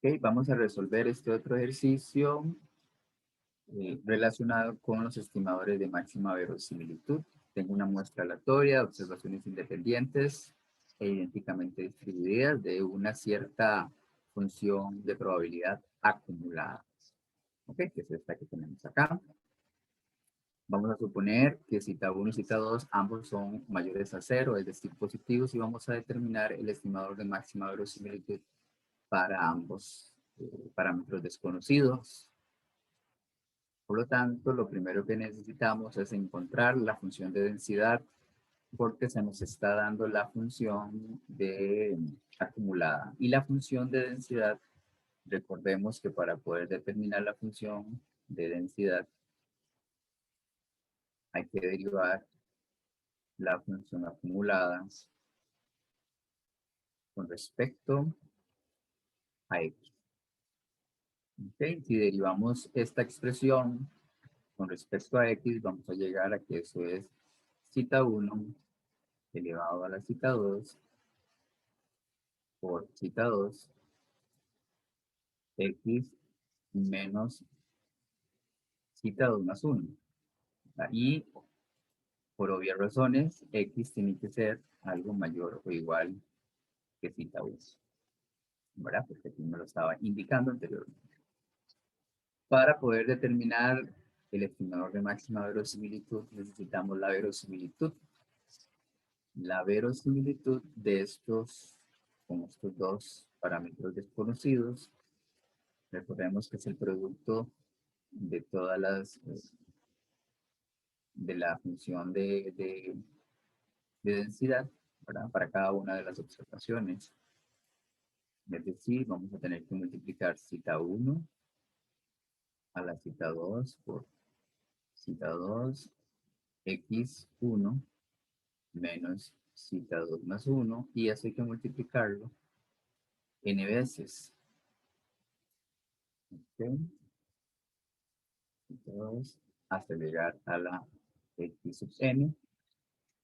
Ok, vamos a resolver este otro ejercicio relacionado con los estimadores de máxima verosimilitud. Tengo una muestra aleatoria de observaciones independientes e idénticamente distribuidas de una cierta función de probabilidad acumulada. Ok, que es esta que tenemos acá. Vamos a suponer que cita 1 y cita 2 ambos son mayores a 0, es decir, positivos, y vamos a determinar el estimador de máxima verosimilitud para ambos parámetros desconocidos. Por lo tanto, lo primero que necesitamos es encontrar la función de densidad porque se nos está dando la función de acumulada. Y la función de densidad, recordemos que para poder determinar la función de densidad hay que derivar la función acumulada con respecto a x. Okay. Si derivamos esta expresión con respecto a x, vamos a llegar a que eso es cita 1 elevado a la cita 2 por cita 2 x menos cita 2 más 1. Y por obvias razones, x tiene que ser algo mayor o igual que cita 1. ¿Verdad? Porque aquí me lo estaba indicando anteriormente. Para poder determinar el estimador de máxima verosimilitud, necesitamos la verosimilitud. La verosimilitud de estos, con estos dos parámetros desconocidos, recordemos que es el producto de todas las, de la función de densidad, ¿verdad? Para cada una de las observaciones. Es decir, vamos a tener que multiplicar cita 1 a la cita 2 por cita 2 x1 menos cita 2 más 1, y eso hay que multiplicarlo n veces. ¿Okay? Cita 2 hasta llegar a la x sub n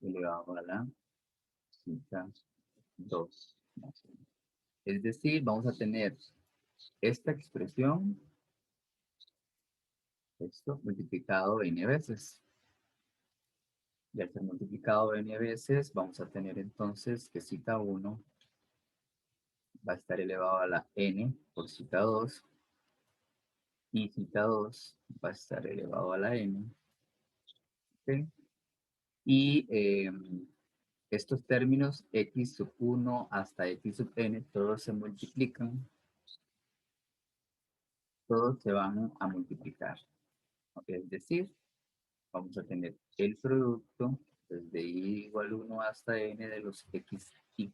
elevado a la cita 2 más 1. Es decir, vamos a tener esta expresión, esto multiplicado n veces. Y al ser multiplicado n veces, vamos a tener entonces que cita 1 va a estar elevado a la n por cita 2. Y cita 2 va a estar elevado a la n. ¿Okay? Y estos términos x sub 1 hasta x sub n, todos se multiplican. Todos se van a multiplicar. ¿Okay? Es decir, vamos a tener el producto desde i igual 1 hasta n de los x y.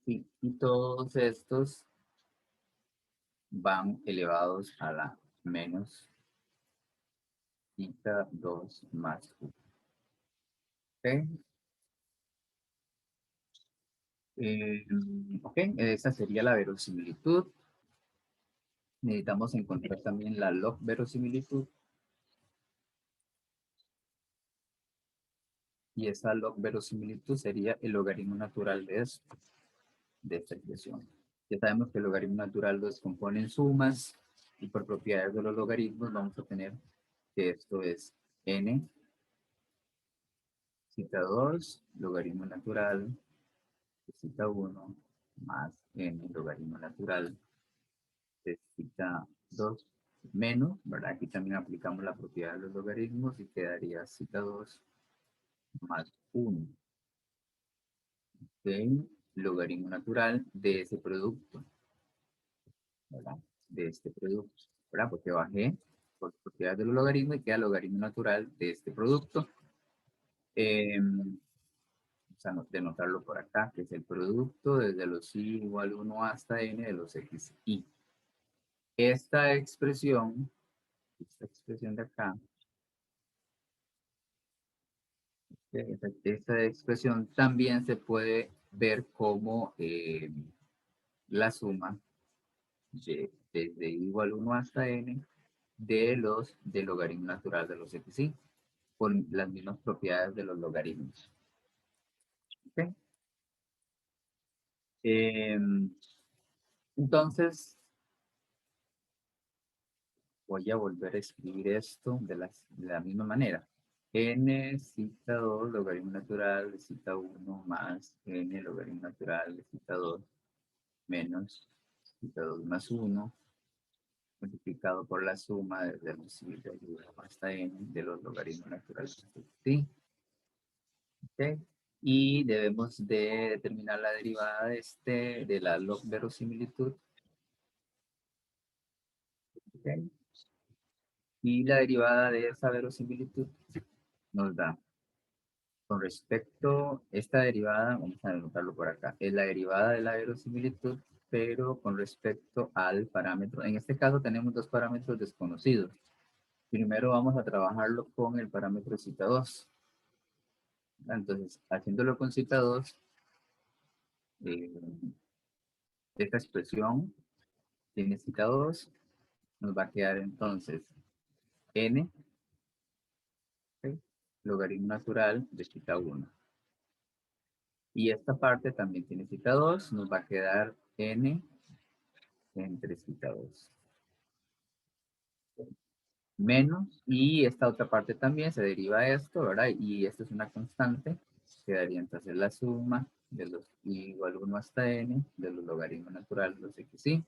Y todos estos van elevados a la menos cita 2 más 1. ¿Okay? Ok, esa sería la verosimilitud. Necesitamos encontrar también la log verosimilitud. Y esa log verosimilitud sería el logaritmo natural de esto, de esta expresión. Ya sabemos que el logaritmo natural lo descompone en sumas, y por propiedades de los logaritmos vamos a tener que esto es n cita 2 logaritmo natural de cita 1 más n logaritmo natural de cita 2 menos, ¿verdad? Aquí también aplicamos la propiedad de los logaritmos y quedaría cita 2 más 1. ¿Ok? Logaritmo natural de ese producto, ¿verdad? De este producto, ¿verdad? Porque bajé por propiedad de los logaritmos y queda logaritmo natural de este producto. Vamos a denotarlo por acá, que es el producto desde los i igual 1 hasta n de los x y. Esta expresión de acá, esta expresión también se puede ver como la suma desde i igual 1 hasta n del logaritmo natural de los x y, con las mismas propiedades de los logaritmos. ¿Okay? Entonces, voy a volver a escribir esto de la misma manera. N cita 2 logaritmo natural de cita 1 más n logaritmo natural de cita 2 menos cita 2 más 1 multiplicado por la suma desde los de 1 hasta n de los logaritmos naturales. ¿Sí? ¿Okay? Y debemos de determinar la derivada de la log verosimilitud. ¿Okay? Y la derivada de esa verosimilitud nos da, con respecto, esta derivada, vamos a anotarlo por acá, es la derivada de la verosimilitud, pero con respecto al parámetro, en este caso tenemos dos parámetros desconocidos. Primero vamos a trabajarlo con el parámetro cita 2. Entonces, haciéndolo con cita 2, eh, esta expresión tiene cita 2, nos va a quedar entonces n, ¿okay? Logaritmo natural de cita 1. Y esta parte también tiene cita 2, nos va a quedar n entre cita 2. Menos, y esta otra parte también se deriva de esto, ¿verdad? Y esto es una constante, quedaría entonces la suma de los i igual 1 hasta n de los logaritmos naturales de los x, y.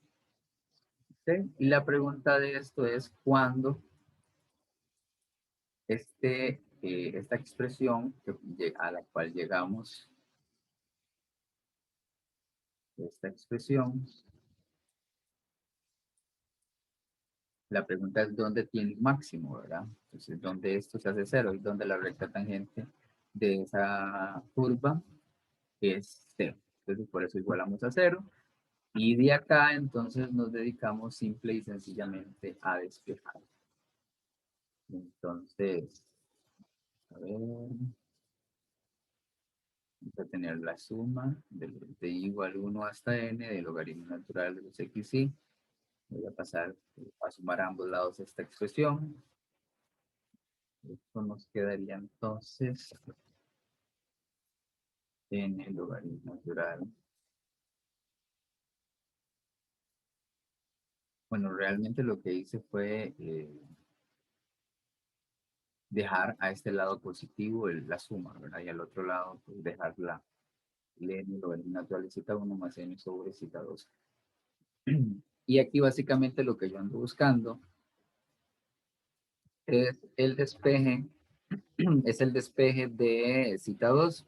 ¿Sí? Y la pregunta de esto es cuándo esta expresión a la cual llegamos, esta expresión, la pregunta es dónde tiene un máximo, ¿verdad? Entonces, dónde esto se hace cero y dónde la recta tangente de esa curva es cero. Entonces, por eso igualamos a cero. Y de acá, entonces, nos dedicamos simple y sencillamente a despejar. Entonces, a ver, vamos a tener la suma de igual 1 hasta n del logaritmo natural de los x, y. Voy a pasar a sumar a ambos lados esta expresión. Esto nos quedaría entonces en el logaritmo natural. Bueno, realmente lo que hice fue dejar a este lado positivo la suma, ¿verdad? Y al otro lado, pues dejar el n logaritmo natural de zeta 1 más n sobre zeta 2. Y aquí básicamente lo que yo ando buscando es el despeje, es el despeje de zeta 2.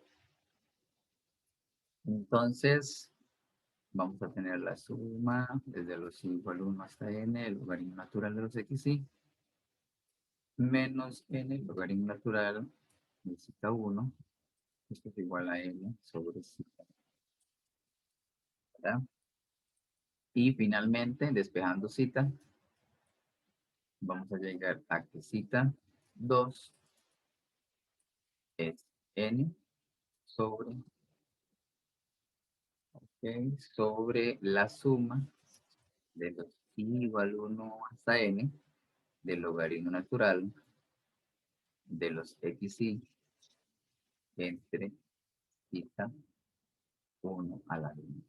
Entonces, vamos a tener la suma desde los i igual 1 hasta n, el logaritmo natural de los x, y menos n, el logaritmo natural de zeta 1. Esto es igual a n sobre zeta, ¿verdad? Y finalmente, despejando zeta, vamos a llegar a que zeta 2 es n sobre, okay, sobre la suma de los i igual 1 hasta n del logaritmo natural de los x, y entre zeta 1 a la n.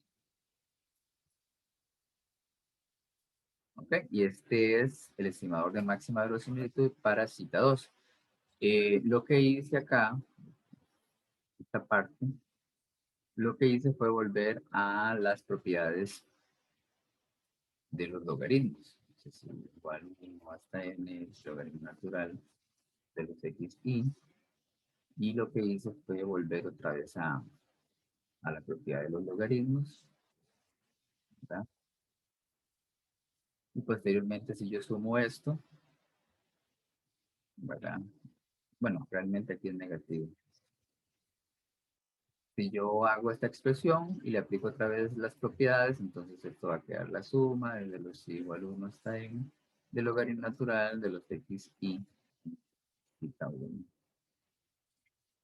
¿Ok? Y este es el estimador de máxima verosimilitud para cita 2. Lo que hice acá, esta parte, lo que hice fue volver a las propiedades de los logaritmos. Entonces, igual 1 hasta n es logaritmo natural de los x, y lo que hice fue volver otra vez a la propiedad de los logaritmos, ¿verdad? Y posteriormente, si yo sumo esto, ¿verdad? Bueno, realmente aquí es negativo. Si yo hago esta expresión y le aplico otra vez las propiedades, entonces esto va a quedar la suma desde los i igual 1 hasta n del logaritmo natural de los x, y zeta 1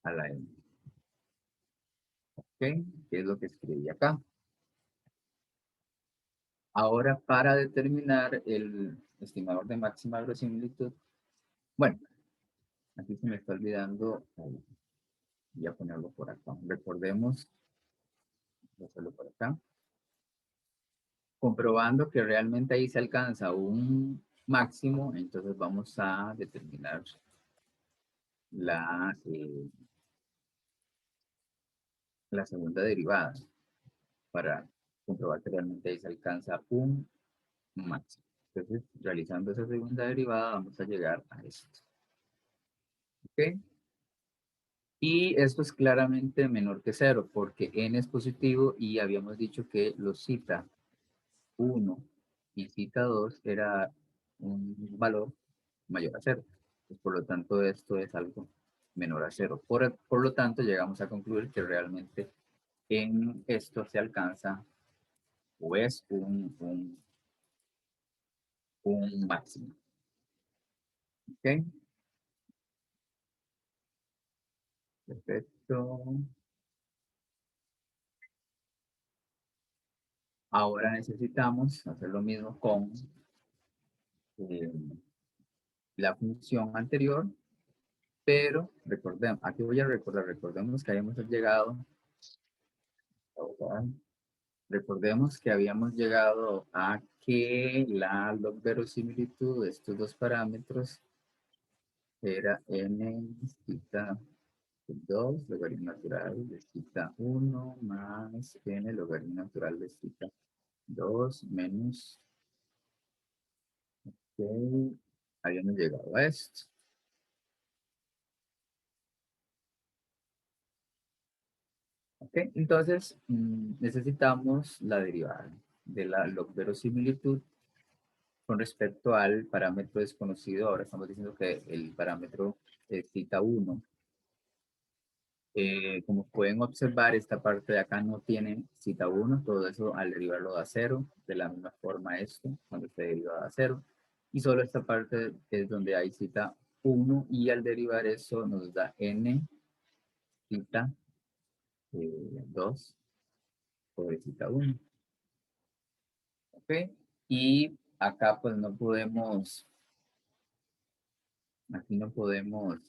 a la n. ¿Ok? ¿Qué es lo que escribí acá? Ahora, para determinar el estimador de máxima verosimilitud, bueno, aquí se me está olvidando, voy a ponerlo por acá. Recordemos, voy a hacerlo por acá. comprobando que realmente ahí se alcanza un máximo, entonces vamos a determinar la, la segunda derivada para comprobar que realmente ahí se alcanza un máximo. Entonces, realizando esa segunda derivada, vamos a llegar a esto. ¿Ok? Y esto es claramente menor que cero, porque n es positivo y habíamos dicho que los cita 1 y cita 2 era un valor mayor a cero. Pues, por lo tanto, esto es algo menor a cero. Por lo tanto, llegamos a concluir que realmente en esto se alcanza o es un máximo. ¿Ok? Perfecto. Ahora necesitamos hacer lo mismo con eh, la función anterior, pero recordemos, aquí voy a recordar, recordemos que habíamos llegado, recordemos que habíamos llegado a que la log verosimilitud de estos dos parámetros era n cita 2 logaritmo natural de cita 1 más n logaritmo natural de cita 2 menos, ok, habíamos llegado a esto. Ok, entonces necesitamos la derivada de la log verosimilitud con respecto al parámetro desconocido. Ahora estamos diciendo que el parámetro es cita 1. Como pueden observar, esta parte de acá no tiene cita 1, todo eso al derivarlo da 0, de la misma forma esto, cuando se deriva da 0, y solo esta parte es donde hay cita 1, y al derivar eso nos da n cita 2 sobre cita 1. ¿Ok? Y acá pues no podemos, aquí no podemos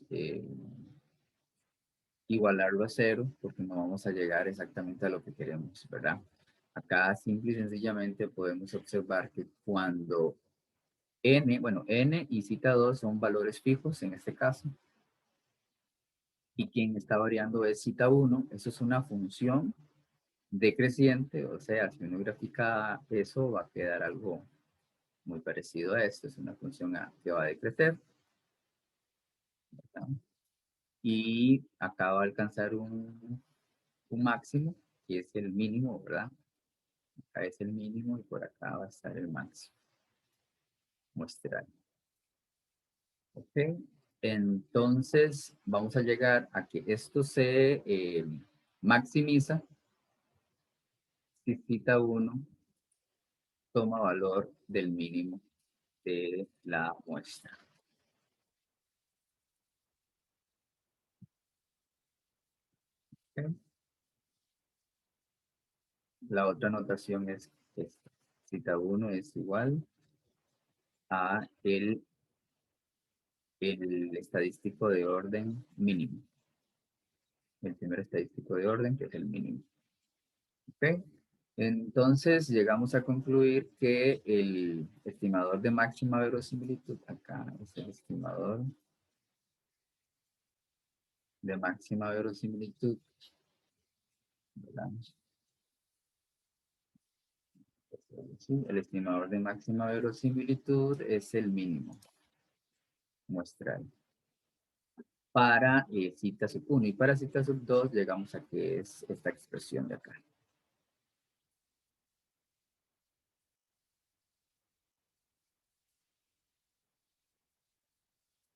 igualarlo a 0 porque no vamos a llegar exactamente a lo que queremos, ¿verdad? Acá simple y sencillamente podemos observar que cuando n, bueno, n y cita 2 son valores fijos en este caso, y quien está variando es cita 1, eso es una función decreciente, o sea, si uno grafica eso va a quedar algo muy parecido a esto, es una función que va a decrecer, ¿verdad? Y acá va a alcanzar un máximo, que es el mínimo, ¿verdad? Acá es el mínimo y por acá va a estar el máximo. Muestral. ¿Ok? Entonces, vamos a llegar a que esto se maximiza si cita 1 toma valor del mínimo de la muestra. ¿Ok? La otra notación es esta. Cita 1 es igual a el estadístico de orden mínimo. El primer estadístico de orden, que es el mínimo. ¿Ok? Entonces llegamos a concluir que el estimador de máxima verosimilitud, acá es el estimador de máxima verosimilitud, ¿verdad? Sí, el estimador de máxima verosimilitud es el mínimo muestral para cita sub 1 y para cita sub 2 llegamos a que es esta expresión de acá.